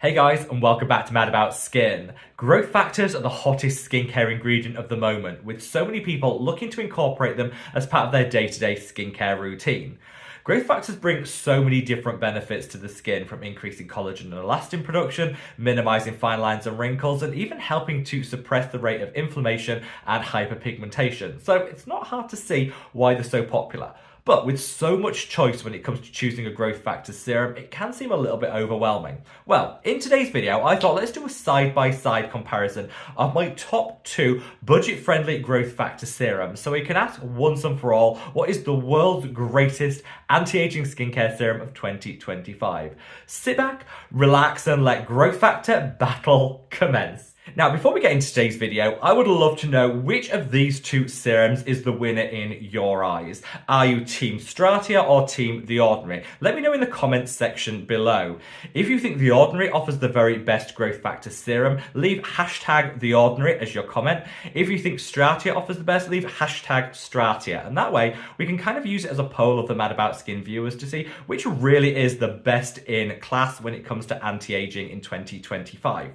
Hey guys, and welcome back to Mad About Skin. Growth factors are the hottest skincare ingredient of the moment, with so many people looking to incorporate them as part of their day-to-day skincare routine. Growth factors bring so many different benefits to the skin, from increasing collagen and elastin production, minimizing fine lines and wrinkles, and even helping to suppress the rate of inflammation and hyperpigmentation. So it's not hard to see why they're so popular. But with so much choice when it comes to choosing a growth factor serum, it can seem a little bit overwhelming. Well, in today's video, I thought let's do a side-by-side comparison of my top 2 budget-friendly growth factor serums, so we can ask once and for all, what is the world's greatest anti-aging skincare serum of 2025? Sit back, relax, and let growth factor battle commence. Now, before we get into today's video, I would love to know which of these 2 serums is the winner in your eyes. Are you Team Stratia or Team The Ordinary? Let me know in the comments section below. If you think The Ordinary offers the very best growth factor serum, leave hashtag The Ordinary as your comment. If you think Stratia offers the best, leave hashtag Stratia. And that way, we can kind of use it as a poll of the Mad About Skin viewers to see which really is the best in class when it comes to anti-aging in 2025.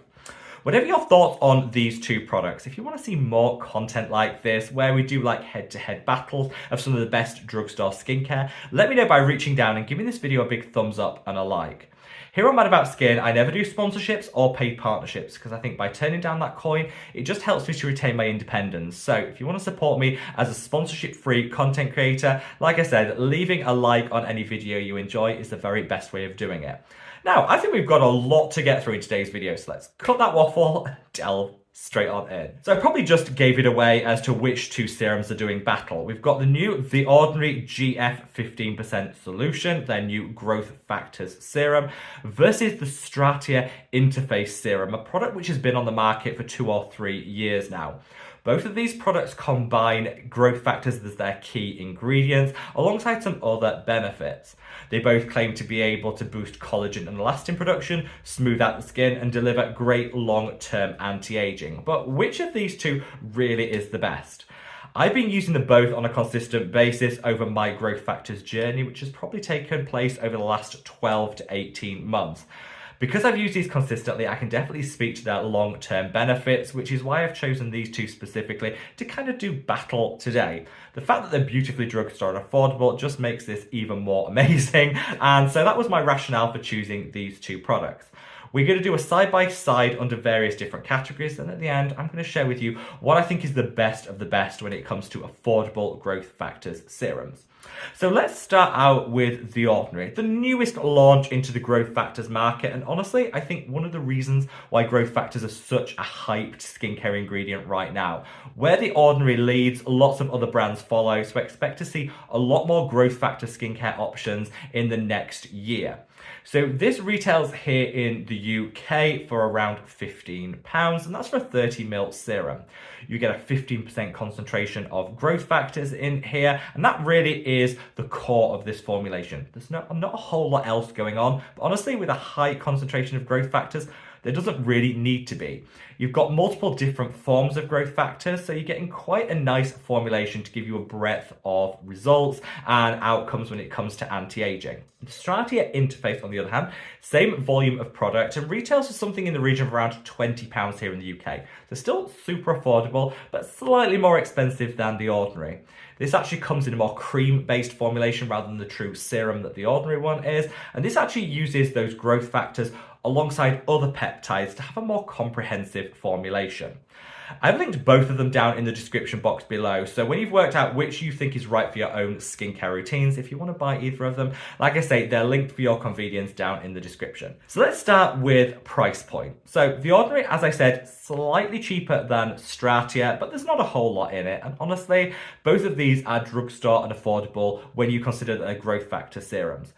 Whatever your thoughts on these 2 products, if you want to see more content like this, where we do like head-to-head battles of some of the best drugstore skincare, let me know by reaching down and giving this video a big thumbs up and a like. Here on Mad About Skin, I never do sponsorships or paid partnerships because I think by turning down that coin, it just helps me to retain my independence. So if you want to support me as a sponsorship-free content creator, like I said, leaving a like on any video you enjoy is the very best way of doing it. Now, I think we've got a lot to get through in today's video, so let's cut that waffle and delve straight on in. So I probably just gave it away as to which 2 serums are doing battle. We've got the new The Ordinary GF 15% solution, their new growth factors serum, versus the Stratia Interface serum, a product which has been on the market for 2 or 3 years now. Both of these products combine growth factors as their key ingredients, alongside some other benefits. They both claim to be able to boost collagen and elastin production, smooth out the skin, and deliver great long-term anti-aging. But which of these 2 really is the best? I've been using them both on a consistent basis over my growth factors journey, which has probably taken place over the last 12 to 18 months. Because I've used these consistently, I can definitely speak to their long-term benefits, which is why I've chosen these 2 specifically to kind of do battle today. The fact that they're beautifully drugstore and affordable just makes this even more amazing, and so that was my rationale for choosing these 2 products. We're going to do a side-by-side under various different categories, and at the end, I'm going to share with you what I think is the best of the best when it comes to affordable growth factors serums. So let's start out with The Ordinary, the newest launch into the growth factors market, and honestly, I think one of the reasons why growth factors are such a hyped skincare ingredient right now. Where The Ordinary leads, lots of other brands follow, so expect to see a lot more growth factor skincare options in the next year. So this retails here in the UK for around £15, and that's for a 30ml serum. You get a 15% concentration of growth factors in here, and that really is the core of this formulation. There's not a whole lot else going on, but honestly, with a high concentration of growth factors, there doesn't really need to be. You've got multiple different forms of growth factors, so you're getting quite a nice formulation to give you a breadth of results and outcomes when it comes to anti-aging. The Stratia Interface, on the other hand, same volume of product and retails for something in the region of around £20 here in the UK. So still super affordable, but slightly more expensive than The Ordinary. This actually comes in a more cream-based formulation rather than the true serum that The Ordinary one is, and this actually uses those growth factors alongside other peptides to have a more comprehensive formulation. I've linked both of them down in the description box below, so when you've worked out which you think is right for your own skincare routines, if you want to buy either of them, like I say, they're linked for your convenience down in the description. So let's start with price point. So The Ordinary, as I said, slightly cheaper than Stratia, but there's not a whole lot in it, and honestly, both of these are drugstore and affordable when you consider that they're growth factor serums.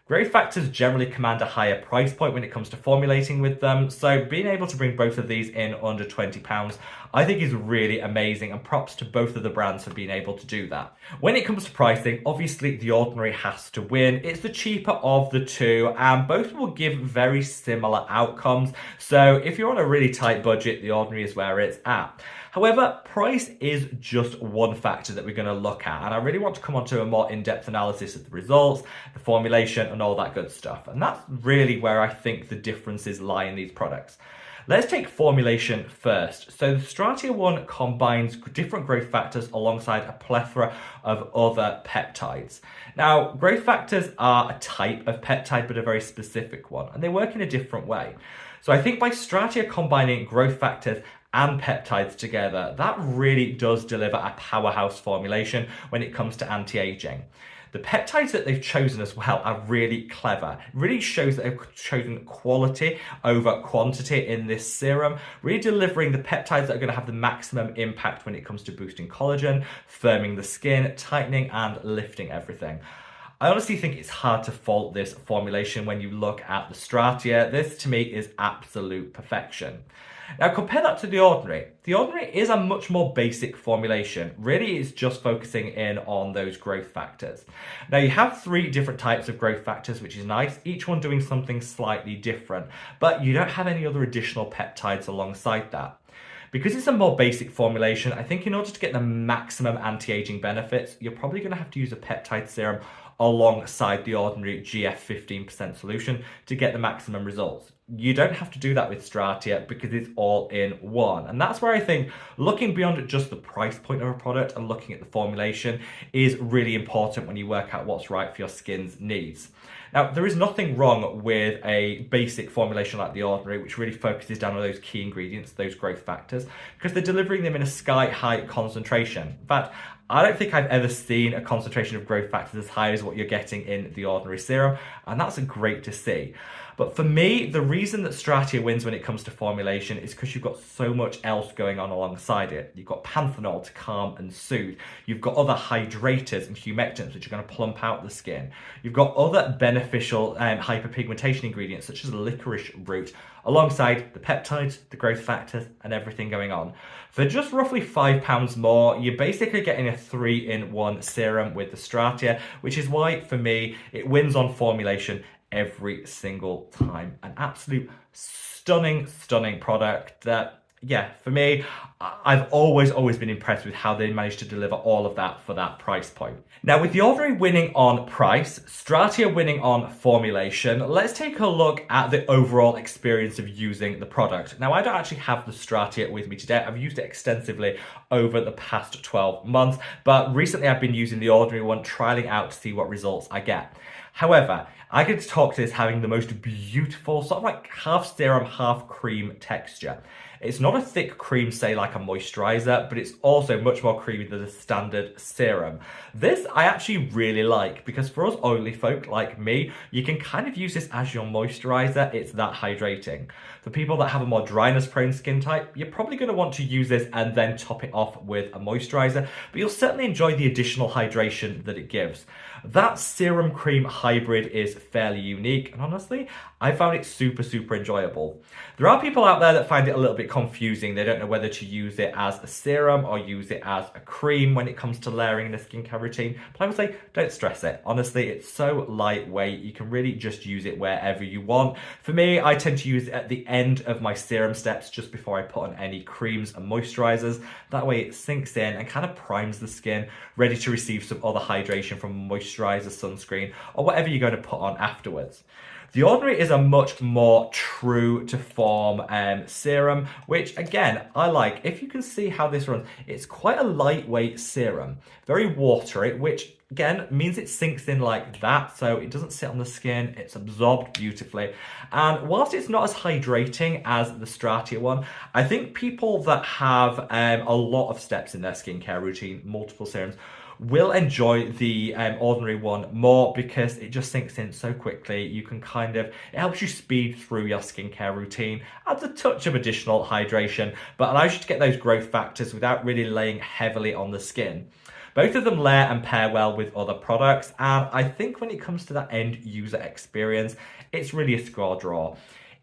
Growth factors generally command a higher price point when it comes to formulating with them, so being able to bring both of these in under £20 I think is really amazing, and props to both of the brands for being able to do that. When it comes to pricing, obviously The Ordinary has to win. It's the cheaper of the 2 and both will give very similar outcomes, so if you're on a really tight budget, The Ordinary is where it's at. However, price is just one factor that we're going to look at, and I really want to come on to a more in-depth analysis of the results, the formulation, and all that good stuff. And that's really where I think the differences lie in these products. Let's take formulation first. So the Stratia one combines different growth factors alongside a plethora of other peptides. Now, growth factors are a type of peptide, but a very specific one, and they work in a different way. So I think by Stratia combining growth factors and peptides together, that really does deliver a powerhouse formulation when it comes to anti-aging. The peptides that they've chosen as well are really clever. It really shows that they've chosen quality over quantity in this serum, really delivering the peptides that are going to have the maximum impact when it comes to boosting collagen, firming the skin, tightening and lifting everything. I honestly think it's hard to fault this formulation when you look at the Stratia. This to me is absolute perfection. Now compare that to the Ordinary. The Ordinary is a much more basic formulation. Really it's just focusing in on those growth factors. Now you have 3 different types of growth factors, which is nice, each one doing something slightly different, but you don't have any other additional peptides alongside that. Because it's a more basic formulation, I think in order to get the maximum anti-aging benefits, you're probably going to have to use a peptide serum alongside the Ordinary GF 15% solution to get the maximum results. You don't have to do that with Stratia because it's all in one. And that's where I think looking beyond just the price point of a product and looking at the formulation is really important when you work out what's right for your skin's needs. Now, there is nothing wrong with a basic formulation like the Ordinary, which really focuses down on those key ingredients, those growth factors, because they're delivering them in a sky-high concentration. In fact, I don't think I've ever seen a concentration of growth factors as high as what you're getting in the Ordinary serum, and that's great to see. But for me, the reason that Stratia wins when it comes to formulation is because you've got so much else going on alongside it. You've got panthenol to calm and soothe. You've got other hydrators and humectants which are going to plump out the skin. You've got other beneficial hyperpigmentation ingredients such as licorice root, alongside the peptides, the growth factors, and everything going on. For just roughly £5 more, you're basically getting a 3-in-1 serum with the Stratia, which is why, for me, it wins on formulation every single time. An absolute stunning product that, yeah, for me, I've always been impressed with how they managed to deliver all of that for that price point. Now, with the Ordinary winning on price, Stratia winning on formulation, let's take a look at the overall experience of using the product. Now, I don't actually have the Stratia with me today. I've used it extensively over the past 12 months, but recently I've been using the Ordinary one, trialing out to see what results I get. However, I could talk to this having the most beautiful, sort of like half serum, half cream texture. It's not a thick cream, say like a moisturizer, but it's also much more creamy than a standard serum. This I actually really like because for us oily folk like me, you can kind of use this as your moisturizer. It's that hydrating. For people that have a more dryness prone skin type, you're probably going to want to use this and then top it off with a moisturizer, but you'll certainly enjoy the additional hydration that it gives. That serum cream hybrid is fairly unique, and honestly, I found it super enjoyable. There are people out there that find it a little bit confusing. They don't know whether to use it as a serum or use it as a cream when it comes to layering in a skincare routine. But I would say, don't stress it. Honestly, it's so lightweight. You can really just use it wherever you want. For me, I tend to use it at the end of my serum steps just before I put on any creams and moisturizers. That way it sinks in and kind of primes the skin, ready to receive some other hydration from moisturizer, sunscreen, or whatever you're going to put on afterwards. The Ordinary is a much more true to form serum, which again, I like. If you can see how this runs, it's quite a lightweight serum, very watery, which again means it sinks in like that, so it doesn't sit on the skin, it's absorbed beautifully. And whilst it's not as hydrating as the Stratia one, I think people that have a lot of steps in their skincare routine, multiple serums, will enjoy the Ordinary one more because it just sinks in so quickly. You can it helps you speed through your skincare routine, adds a touch of additional hydration, but allows you to get those growth factors without really laying heavily on the skin. Both of them layer and pair well with other products, and I think when it comes to that end user experience, it's really a score draw.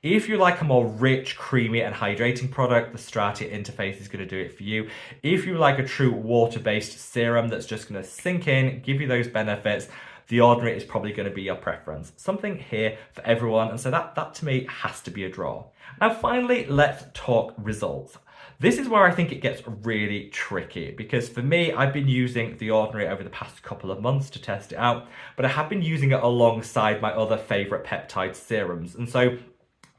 If you like a more rich, creamy and hydrating product, the Stratia Interface is going to do it for you. If you like a true water-based serum that's just going to sink in, give you those benefits, The Ordinary is probably going to be your preference. Something here for everyone, and so that to me has to be a draw. Now finally, let's talk results. This is where I think it gets really tricky, because for me, I've been using The Ordinary over the past couple of months to test it out, but I have been using it alongside my other favourite peptide serums, and so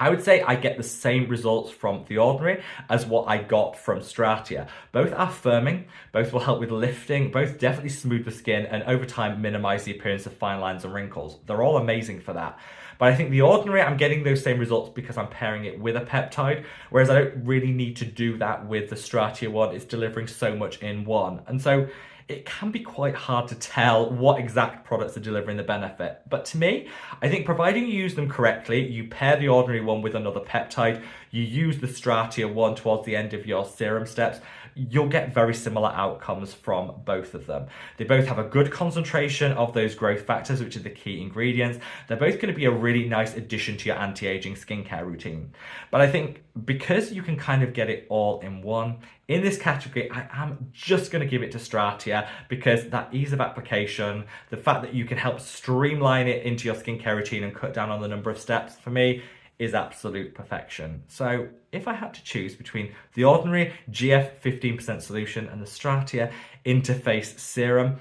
I would say I get the same results from The Ordinary as what I got from Stratia. Both are firming, both will help with lifting, both definitely smooth the skin and over time minimise the appearance of fine lines and wrinkles. They're all amazing for that. But I think The Ordinary, I'm getting those same results because I'm pairing it with a peptide, whereas I don't really need to do that with the Stratia one. It's delivering so much in one. And so it can be quite hard to tell what exact products are delivering the benefit. But to me, I think providing you use them correctly, you pair The Ordinary one with another peptide, you use the Stratia one towards the end of your serum steps, you'll get very similar outcomes from both of them. They both have a good concentration of those growth factors, which are the key ingredients. They're both going to be a really nice addition to your anti-aging skincare routine. But I think because you can kind of get it all in one, in this category, I am just going to give it to Stratia because that ease of application, the fact that you can help streamline it into your skincare routine and cut down on the number of steps, for me, is absolute perfection. So if I had to choose between the Ordinary GF 15% solution and the Stratia Interface serum,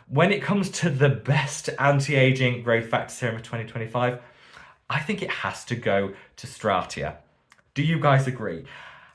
when it comes to the best anti-aging growth factor serum of 2025, I think it has to go to Stratia. Do you guys agree?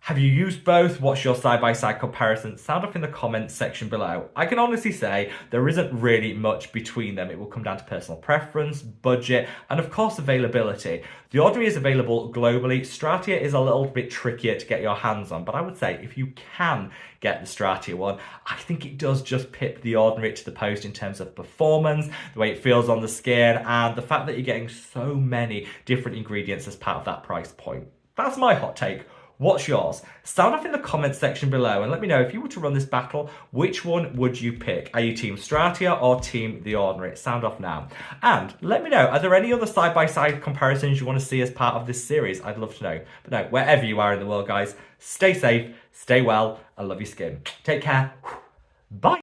Have you used both? What's your side-by-side comparison? Sound off in the comments section below. I can honestly say there isn't really much between them. It will come down to personal preference, budget, and of course availability. The Ordinary is available globally. Stratia is a little bit trickier to get your hands on, but I would say if you can get the Stratia one, I think it does just pip The Ordinary to the post in terms of performance, the way it feels on the skin, and the fact that you're getting so many different ingredients as part of that price point. That's my hot take. What's yours? Sound off in the comments section below and let me know, if you were to run this battle, which one would you pick? Are you team Stratia or team The Ordinary? Sound off now. And let me know, are there any other side-by-side comparisons you want to see as part of this series? I'd love to know. But no, wherever you are in the world, guys, stay safe, stay well, and love your skin. Take care. Bye.